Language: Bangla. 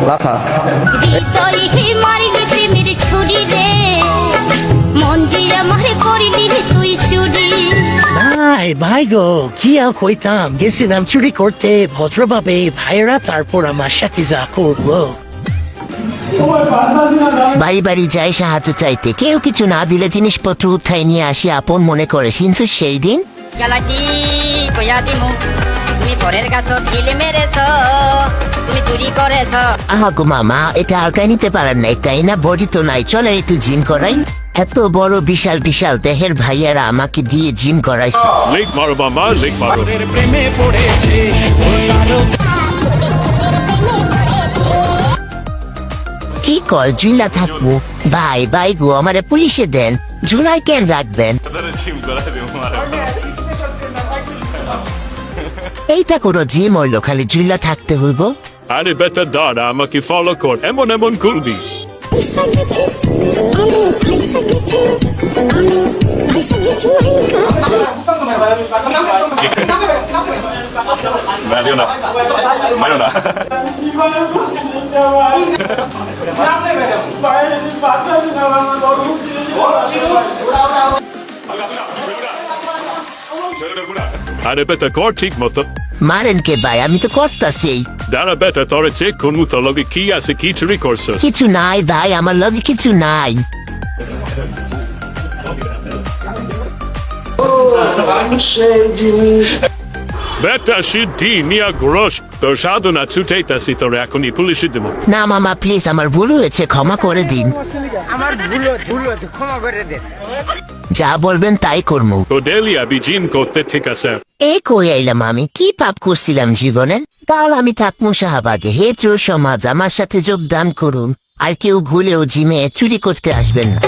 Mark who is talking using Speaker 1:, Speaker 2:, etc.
Speaker 1: লাফা
Speaker 2: ভাই ভাই গো কি আর কইতাম, গেছিলাম চুরি করতে ভদ্রভাবে, ভাইয়েরা তারপর আমার সাথে যা করলো।
Speaker 3: বাড়ি বাড়ি যাই সাহায্য চাইতে, কেউ কিছু না দিলে জিনিসপত্র উঠাই নিয়ে আসি আপন মনে করে, কিন্তু সেই দিন
Speaker 4: তুমি পরের গাছ ঢিলে মেরেছ, তুমি চুরি করেছ।
Speaker 3: আহা গো মামা, এটা আলকাই নিতে পারেন নাই তাই না? বডি তো নাই, চলে একটু জিম করাই। এত বড় বিশাল বিশাল দেহের ভাইয়ারা আমাকে দিয়ে জিম করাইছে।
Speaker 5: লিক মারো মামা, লিক মারো।
Speaker 3: কি কর জুইলা থাকবো? ভাই ভাই গো, আমারে পুলিশে দেন, ঝুলাই কেন রাখবেন? এইটা কোনো জিম হইলো, খালি জুইলা থাকতে হইব?
Speaker 5: আরে বেটা দাঁড়া, আমাকে ফলো কর, এমন এমন করবি। আরে বেটা কর ঠিক মতো।
Speaker 3: মারেন কে ভাই, আমি তো করতাছি।
Speaker 5: দাঁড়া বেটা, তোরে চেক করবো তোর লগে কি আছে, কি চুরি করছিস।
Speaker 3: কিছু নাই ভাই, আমার লগে কিছু নাই।
Speaker 5: বেটা সিদ্ধি নিয়া গ্রস, তোর সাধনা ছুটাইতাছি, তোর এখনই পুলিশে দেবো।
Speaker 3: না মামা প্লিজ, আমার ভুল হয়েছে, ক্ষমা করে দিন।
Speaker 6: আমার ভুল হয়েছে, ক্ষমা করে দেন।
Speaker 3: যা বলবেন তাই করবো।
Speaker 5: তো ডেলি আমি জিম করতে, ঠিক আছে।
Speaker 3: এই কই আইলাম আমি, কি পাপ করছিলাম জীবনে? তাহলে আমি থাকবো শাহবাগে। হেতু সমাজ আমার সাথে যোগদান করুন, আর কেউ ভুলেও জিমে চুরি করতে আসবেন না।